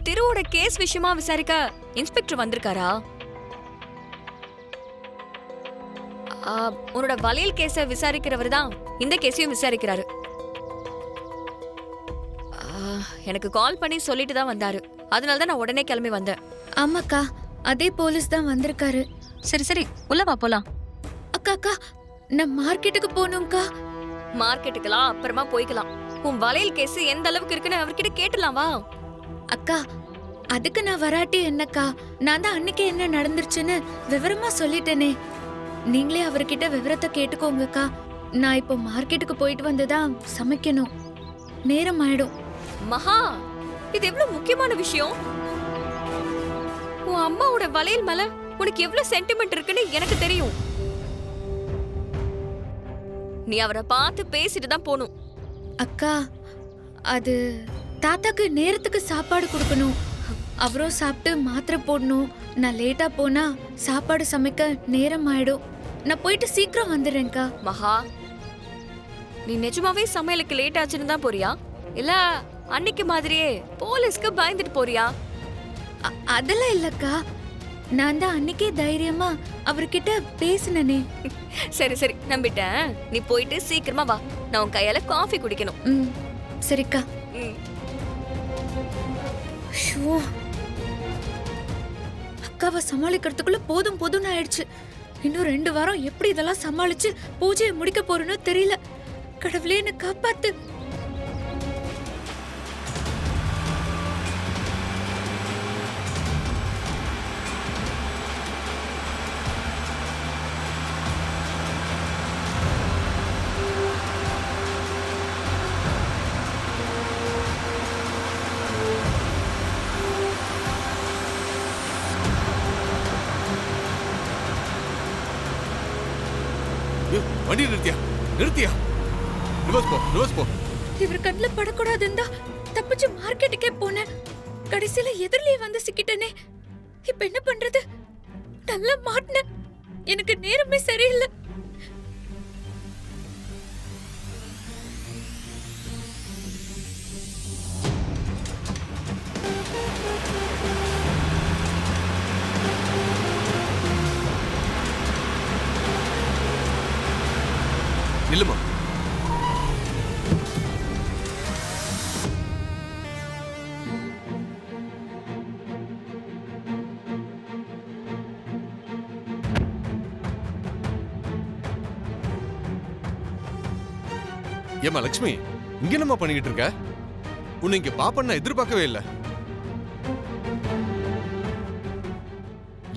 திருவோட case விஷயமா விசாரிக்க inspector வந்திருக்காரா? உன்னோட வளையல் கேஸ விசாரிக்கிறவர் தான் இந்த கேஸையும் விசாரிக்கிறாரு. எனக்கு கால் பண்ணி சொல்லிட்டு தான் வந்தாரு. அதனால தான் நான் உடனே கிளம்பி வந்தேன். ஆமாக்கா, அதே போலீஸ் தான் வந்திருக்காரு. சரி சரி, உள்ள வா போலாம். அக்கா அக்கா, நான் மார்க்கெட்டுக்கு போகணும்க்கா. மார்க்கெட்டுக்கெல்லாம் அப்புறமா போய்க்கலாம். உன் வளையல் கேஸ் எந்த அளவுக்கு இருக்குன்னு அவர்கிட்ட கேட்டலாம் வா. அக்கா, அதுக்கு நான் வராட்டி என்னக்கா? நான் தான் அன்னைக்கு என்ன நடந்துருச்சுன்னு விவரமா சொல்லிட்டேனே. நீங்களே அவர்கிட்ட விவரத்தை கேட்டுக்கோங்கக்கா. நான் இப்போ மார்க்கெட்டுக்கு போயிட்டு வந்துதான் சமைக்கணும். நேரம் ஆயிடும். மகா, இது எவ்வளவு முக்கியமான விஷயம். உன் அம்மாவோட வளையல் மேல உனக்கு எவ்வளவு சென்டிமெண்ட் இருக்குன்னு எனக்கு தெரியும். நீ அவரை பார்த்து பேசிட்டு தான் போகணும். அக்கா, அது தாத்தாக்கு நேரத்துக்கு சாப்பாடு கொடுக்கணும். அவரும் சாப்பிட்டு மாத்திரை போடணும். நான் லேட்டா போனா சாப்பாடு சமைக்க நேரம் ஆயிடும். நான் போயிட்டு சீக்கிரம் வந்துடுறேன்க்கா. மகா, நீ நிஜமாவே சமையலுக்கு லேட் ஆச்சுன்னு தான் போறியா, இல்ல அன்னைக்கு மாதிரியே போலீஸ்க்கு பயந்துட்டு போறியா? அதெல்லாம் இல்லக்கா, நான் தான் அன்னைக்கே தைரியமா அவர்கிட்ட பேசினனே. சரி சரி, நம்பிட்டேன். நீ போயிட்டு சீக்கிரமா வா. நான் உன் கையால காஃபி குடிக்கணும். சரிக்கா. ஷோ, அக்காவை சமாளிக்கிறதுக்குள்ள போதும் போதும்னு ஆயிடுச்சு. இன்னும் 2 வாரம் எப்படி இதெல்லாம் சமாளிச்சு பூஜையை முடிக்க போறேன்னு தெரியல. கடவுளே, என்ன காப்பாத்து. வண்டி நிறுத்தியா, நிறுத்தியா. ரிவர்ஸ் போ. இவர் கண்ணுல படக்கூடாதுந்தா தப்பிச்சு மார்க்கெட்டுக்கே போனேன். கடைசியில எதிரிலே வந்து சிக்கிட்டனே. இப்ப என்ன பண்றது? நல்லா மாட்டினேன். எனக்கு நேரமே சரியில்லை. நில்லுமா. ஏமா லட்சுமி, இங்க என்னமா பண்ணிக்கிட்டு இருக்க? உன்னை இங்க பாப்பன்னு எதிர்பார்க்கவே இல்லை.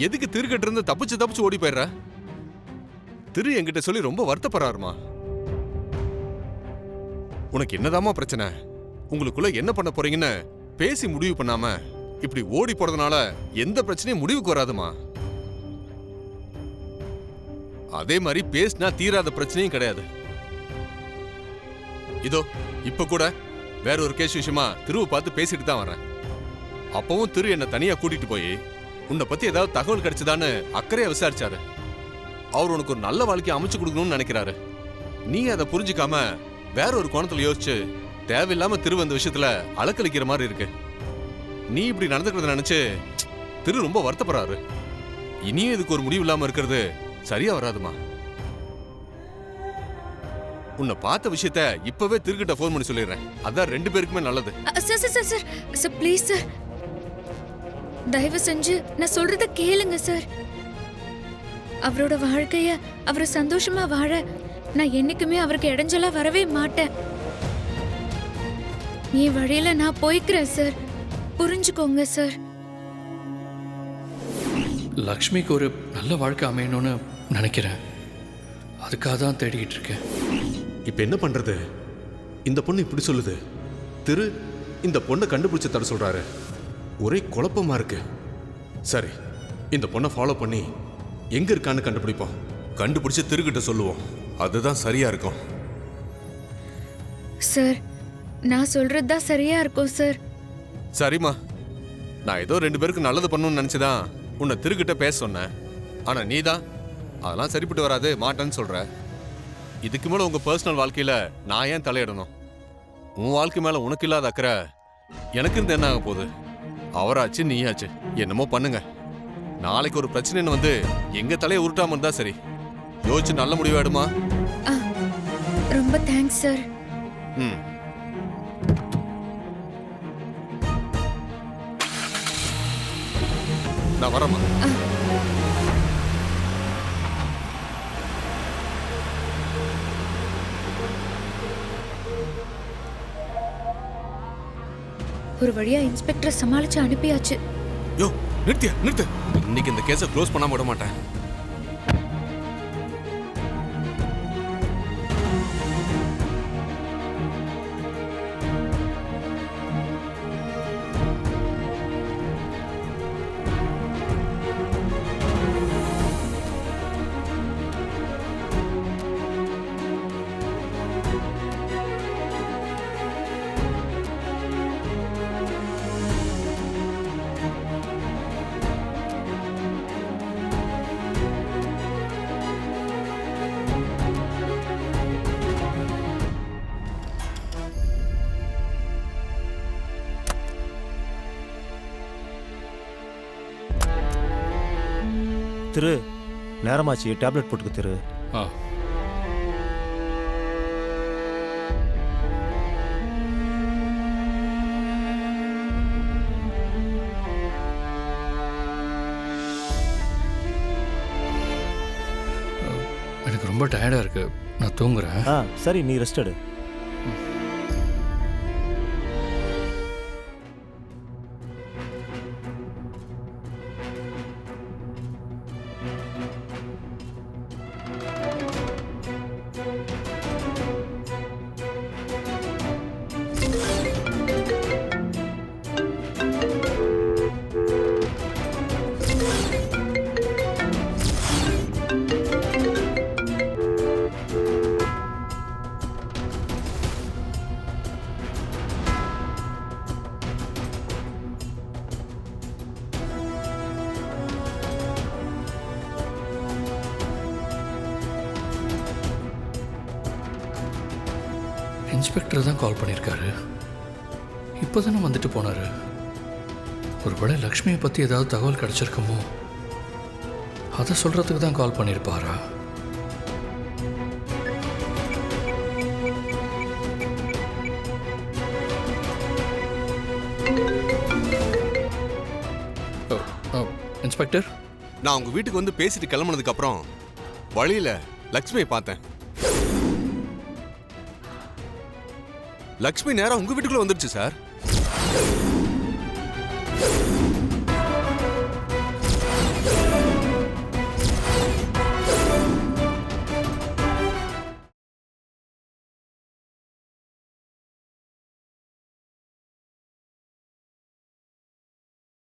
எதுக்கு திருக்கிட்டு இருந்து தப்பிச்சு ஓடி போயிடுற? திரு என்கிட்ட சொல்லி ரொம்ப வருத்தப்படுறாருமா. உனக்கு என்னதாமா பிரச்சனை? உங்களுக்குள்ள என்ன பண்ண போறீங்கன்னு பேசி முடிவு பண்ணாம இப்படி ஓடி போறதுனால எந்த பிரச்சனையும் முடிவுக்கு வராதுமா. அதே மாதிரி பேசினா தீராத பிரச்சனையும் கிடையாது. இதோ இப்ப கூட வேற ஒரு கேஸ் விஷயமா திருவை பார்த்து பேசிட்டு தான் வரேன். அப்பவும் திரு என்ன தனியா கூட்டிட்டு போய் உன்னை பத்தி ஏதாவது தகவல் கிடைச்சதான்னு அக்கறையா விசாரிச்சாரு. அவர் உனக்கு ஒரு நல்ல வாழ்க்கையை அமைச்சு கொடுக்கணும்னு நினைக்கிறாரு. நீ அதை புரிஞ்சுக்காம வேற ஒரு கோணத்துல யோசிச்சு தேவையில்லாம திரு அந்த விஷயத்துல அலக்கழிக்கிற மாதிரி இருக்கு. நீ இப்படி நடந்துக்கிறத நினைச்சு திரு ரொம்ப வருத்தப்படுறாரு. இனியும் இதுக்கு ஒரு முடிவு இல்லாம இருக்கிறது சரியா வராதுமா. உன்னை பார்த்த விஷயத்த இப்பவே திருக்கிட்ட போன் பண்ணி சொல்லிடுறேன். அதான் 2 பேருக்குமே நல்லது. சார் ப்ளீஸ் சார், தயவு செஞ்சு நான் சொல்றத கேளுங்க சார். அவரோட வாழ்க்கைய அவரை சந்தோஷமா வாழ நான் என்னைக்குமே அவருக்கு இடைஞ்சலா வரவே மாட்டேன். என் வழியில நான் போய்க்கிறேன் சார். புரிஞ்சுக்கோங்க சார். லக்ஷ்மிக்கு ஒரு நல்ல வாழ்க்கை அமையணும்னு நினைக்கிறேன். அதுக்காக தான் தேடிக்கிட்டு இருக்கேன். இப்ப என்ன பண்றது? இந்த பொண்ணு இப்படி சொல்லுது. திரு இந்த பொண்ணை கண்டுபிடிச்சு தர சொல்றாரு. ஒரே குழப்பமா இருக்கு. சரி, இந்த பொண்ணை ஃபாலோ பண்ணி எங்க இருக்கான்னு கண்டுபிடிப்போம். கண்டுபிடிச்சு திருக்கிட்ட சொல்லுவோம். அதுதான் சரியா இருக்கும். சார், நான் சொல்றதுதான் சரியா இருக்கும் சார். சரிம்மா, நான் ஏதோ 2 பேருக்கு நல்லது பண்ணணும்னு நினைச்சுதான் உன்னை திருக்கிட்ட பேச சொன்னேன். ஆனா நீதான் அதெல்லாம் சரிப்பட்டு வராது மாட்டேன்னு சொல்ற. இதுக்கு மேல உங்க பர்சனல் வாழ்க்கையில நான் ஏன் தலையிடணும்? உன் வாழ்க்கை மேல உனக்கு இல்லாத அக்கறை எனக்கு இருந்து என்ன ஆக போகுது? அவராச்சு நீயாச்சு என்னமோ பண்ணுங்க. நாளைக்கு ஒரு பிரச்சனைன்னு வந்து எங்க தலையை உருட்டாம இருந்தா சரி. யோசிச்சு நல்ல முடிவாடுமா? ஆ, ரொம்ப தேங்க்ஸ் சார். ம். நான் வரேம்மா. ஒரு வழியா இன்ஸ்பெக்டர் சமாளிச்சு அனுப்பியாச்சு. யோ நிறுத்து. இன்னைக்கு இந்த கேஸை க்ளோஸ் பண்ணாம விட மாட்டேன். திரு, நேரமாச்சு, டேப்லெட் போட்டுக்க திரு. ஆ எனக்கு ரொம்ப டயர்டாக இருக்கு, நான் தூங்குறேன். ஆ சரி, நீ ரெஸ்ட் எடு. இன்ஸ்பெக்டர் தான் கால் பண்ணியிருக்காரு. இப்போ தானே வந்துட்டு போனார். ஒருவேளை லக்ஷ்மியை பற்றி ஏதாவது தகவல் கிடச்சிருக்குமோ, அதை சொல்கிறதுக்கு தான் கால் பண்ணியிருப்பாரா? இன்ஸ்பெக்டர், நான் உங்க வீட்டுக்கு வந்து பேசிட்டு கிளம்புனதுக்கு அப்புறம் வழியில லக்ஷ்மியை பார்த்தேன். லக்ஷ்மி நேரா உங்க வீட்டுக்குள்ள வந்துருச்சு சார்.